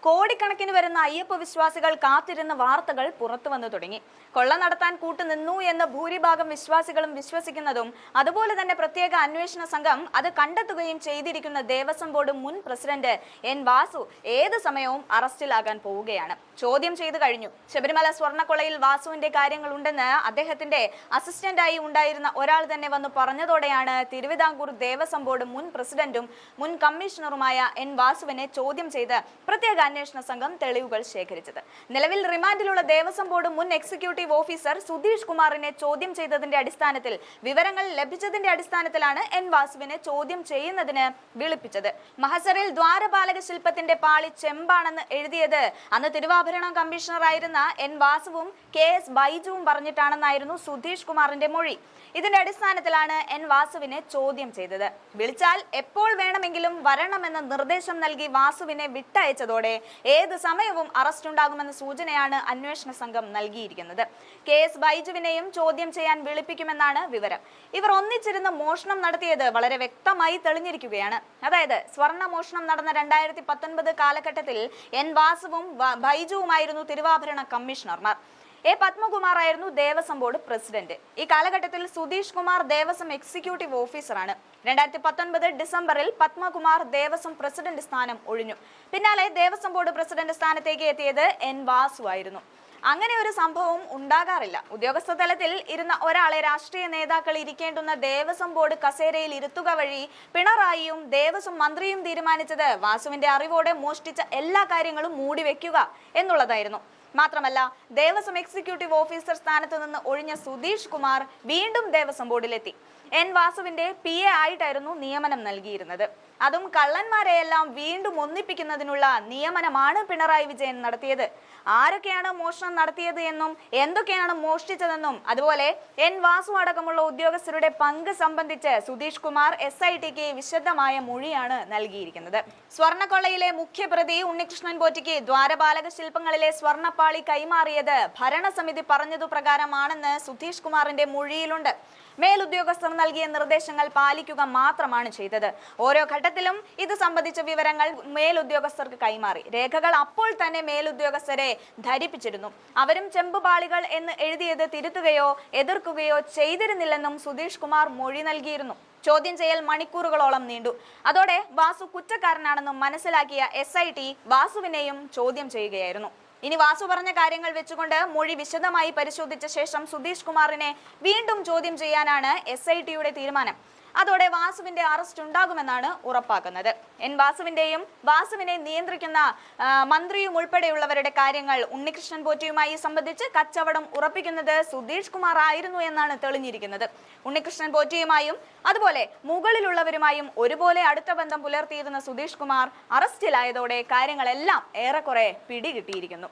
കോടിക്കണക്കിന് വരുന്ന അയ്യപ്പ വിശ്വാസികൾ കാത്തിരുന്ന വാർത്തകൾ പുറത്തു വന്നു തുടങ്ങി. കൊള്ള നടത്താൻ കൂട്ടുനിന്നു എന്ന് ഭൂരിഭാഗം വിശ്വാസികളും വിശ്വസിക്കുന്നതും അതുപോലെ തന്നെ പ്രത്യേക അന്വേഷണ സംഘം അത് കണ്ടെത്തുകയും ചെയ്തിരിക്കുന്ന ദേവസ്വം ബോർഡ് മുൻ പ്രസിഡന്റ് എൻ വാസു ഏത് സമയവും അറസ്റ്റിലാകാൻ പോവുകയാണ്. ചോദ്യം ചെയ്തു കഴിഞ്ഞു. ശബരിമല സ്വർണ്ണക്കൊള്ളയിൽ വാസുവിന്റെ കാര്യങ്ങളുണ്ടെന്ന് അദ്ദേഹത്തിന്റെ അസിസ്റ്റന്റായി ഉണ്ടായിരുന്ന ഒരാൾ തന്നെ വന്നു പറഞ്ഞതോടെയാണ് തിരുവിതാംകൂർ ദേവസ്വം ബോർഡ് മുൻ പ്രസിഡന്റും മുൻ കമ്മീഷണറുമായ എൻ വാസുവിനെ ചോദ്യം ചെയ്ത് പ്രത്യേക അന്വേഷണ സംഘം തെളിവുകൾ ശേഖരിച്ചത്. നിലവിൽ റിമാൻഡിലുള്ള ദേവസ്വം ബോർഡ് മുൻ എക്സിക്യൂട്ടീവ് ഓഫീസർ സുധീഷ് കുമാറിനെ ചോദ്യം ചെയ്തതിന്റെ അടിസ്ഥാനത്തിൽ വിവരങ്ങൾ ലഭിച്ചതിന്റെ അടിസ്ഥാനത്തിലാണ് എൻ വാസുവിനെ ചോദ്യം ചെയ്യുന്നതിന് വിളിപ്പിച്ചത്. മഹസറിൽ ദ്വാരപാലക ശില്പത്തിന്റെ പാളി ചെമ്പാണെന്ന് എഴുതിയത് അന്ന് തിരുവാഭരണം കമ്മീഷണറായിരുന്ന എൻ വാസുവും KS ബൈജുവും പറഞ്ഞിട്ടാണെന്നായിരുന്നു സുധീഷ് കുമാറിന്റെ മൊഴി. ഇതിന്റെ അടിസ്ഥാനത്തിലാണ് എൻ വാസുവിനെ ചോദ്യം ചെയ്തത്. വിളിച്ചാൽ എപ്പോൾ വേണമെങ്കിലും വരണമെന്ന നിർദ്ദേശം നൽകി വാസുവിനെ വിട്ടയച്ചതോടെ ഏത് സമയവും അറസ്റ്റ് ഉണ്ടാകുമെന്ന സൂചനയാണ് അന്വേഷണ സംഘം നൽകിയിരിക്കുന്നത്. KS ബൈജുവിനെയും ചോദ്യം ചെയ്യാൻ വിളിപ്പിക്കുമെന്നാണ് വിവരം. ഇവർ ഒന്നിച്ചിരുന്ന് മോഷണം നടത്തിയത് വളരെ വ്യക്തമായി തെളിഞ്ഞിരിക്കുകയാണ്. അതായത് സ്വർണ്ണ മോഷണം നടന്ന 2019 കാലഘട്ടത്തിൽ എൻ വാസുവും ബൈജുവുമായിരുന്നു തിരുവാഭരണ കമ്മീഷണർമാർ. പത്മകുമാർ ആയിരുന്നു ദേവസ്വം ബോർഡ് പ്രസിഡന്റ്. ഈ കാലഘട്ടത്തിൽ സുധീഷ് കുമാർ ദേവസ്വം എക്സിക്യൂട്ടീവ് ഓഫീസറാണ്. 2019 ഡിസംബറിൽ പത്മകുമാർ ദേവസ്വം പ്രസിഡന്റ് സ്ഥാനം ഒഴിഞ്ഞു. പിന്നാലെ ദേവസ്വം ബോർഡ് പ്രസിഡന്റ് സ്ഥാനത്തേക്ക് എത്തിയത് എൻ വാസു ആയിരുന്നു. അങ്ങനെ ഒരു സംഭവം ഉണ്ടാകാറില്ല. ഉദ്യോഗസ്ഥ തലത്തിൽ ഇരുന്ന ഒരാളെ രാഷ്ട്രീയ നേതാക്കൾ ഇരിക്കേണ്ടുന്ന ദേവസ്വം ബോർഡ് കസേരയിൽ ഇരുത്തുക വഴി പിണറായിയും ദേവസ്വം മന്ത്രിയും തീരുമാനിച്ചത് വാസുവിന്റെ അറിവോടെ മോഷ്ടിച്ച എല്ലാ കാര്യങ്ങളും മൂടിവെക്കുക എന്നുള്ളതായിരുന്നു. മാത്രമല്ല, ദേവസ്വം എക്സിക്യൂട്ടീവ് ഓഫീസർ സ്ഥാനത്ത് നിന്ന് ഒഴിഞ്ഞ സുധീഷ് കുമാർ വീണ്ടും ദേവസ്വം ബോർഡിലെത്തി. എൻ വാസുവിന്റെ PA ആയിട്ടായിരുന്നു നിയമനം നൽകിയിരുന്നത്. അതും കള്ളന്മാരെയെല്ലാം വീണ്ടും ഒന്നിപ്പിക്കുന്നതിനുള്ള നിയമനമാണ് പിണറായി വിജയൻ നടത്തിയത്. ആരൊക്കെയാണ് മോഷണം നടത്തിയത് എന്നും എന്തൊക്കെയാണ് മോഷ്ടിച്ചതെന്നും അതുപോലെ എൻ വാസു അടക്കമുള്ള ഉദ്യോഗസ്ഥരുടെ പങ്ക് സംബന്ധിച്ച് സുധീഷ് കുമാർ SITക്ക് വിശദമായ മൊഴിയാണ് നൽകിയിരിക്കുന്നത്. സ്വർണ്ണക്കൊള്ളയിലെ മുഖ്യപ്രതി ഉണ്ണികൃഷ്ണൻ പോറ്റിക്ക് ദ്വാരപാലക ശില്പങ്ങളിലെ സ്വർണ്ണപ്പാളി കൈമാറിയത് ഭരണസമിതി പറഞ്ഞതു പ്രകാരമാണെന്ന് സുധീഷ് കുമാറിന്റെ മൊഴിയിലുണ്ട്. മേലുദ്യോഗസ്ഥർ നൽകിയ നിർദ്ദേശങ്ങൾ പാലിക്കുക മാത്രമാണ് ചെയ്തത്. ഓരോ ഘട്ടത്തിലും ഇത് സംബന്ധിച്ച വിവരങ്ങൾ മേലുദ്യോഗസ്ഥർക്ക് കൈമാറി. രേഖകൾ അപ്പോൾ തന്നെ മേലുദ്യോഗസ്ഥരെ ധരിപ്പിച്ചിരുന്നു. അവരും ചെമ്പുപാളികൾ എന്ന് എഴുതിയത് തിരുത്തുകയോ എതിർക്കുകയോ ചെയ്തിരുന്നില്ലെന്നും സുധീഷ് കുമാർ മൊഴി നൽകിയിരുന്നു. ചോദ്യം ചെയ്യൽ മണിക്കൂറുകളോളം നീണ്ടു. അതോടെ വാസു കുറ്റക്കാരനാണെന്നും മനസ്സിലാക്കിയ SIT വാസുവിനെയും ചോദ്യം ചെയ്യുകയായിരുന്നു. ഇനി വാസു പറഞ്ഞ കാര്യങ്ങൾ വെച്ചുകൊണ്ട് മൊഴി വിശദമായി പരിശോധിച്ച ശേഷം സുധീഷ് കുമാറിനെ വീണ്ടും ചോദ്യം ചെയ്യാനാണ് SITയുടെ തീരുമാനം. അതോടെ വാസുവിന്റെ അറസ്റ്റ് ഉണ്ടാകുമെന്നാണ് ഉറപ്പാക്കുന്നത്. എൻ വാസുവിന്റെയും വാസുവിനെ നിയന്ത്രിക്കുന്ന മന്ത്രിയും ഉൾപ്പെടെയുള്ളവരുടെ കാര്യങ്ങൾ ഉണ്ണികൃഷ്ണൻ പോറ്റിയുമായി സംബന്ധിച്ച് കച്ചവടം ഉറപ്പിക്കുന്നത് സുധീഷ് കുമാർ ആയിരുന്നു എന്നാണ് തെളിഞ്ഞിരിക്കുന്നത്. ഉണ്ണികൃഷ്ണൻ പോറ്റിയുമായും അതുപോലെ മുകളിലുള്ളവരുമായും ഒരുപോലെ അടുത്ത ബന്ധം പുലർത്തിയിരുന്ന സുധീഷ് കുമാർ അറസ്റ്റിലായതോടെ കാര്യങ്ങളെല്ലാം ഏറെക്കുറെ പിടികിട്ടിയിരിക്കുന്നു.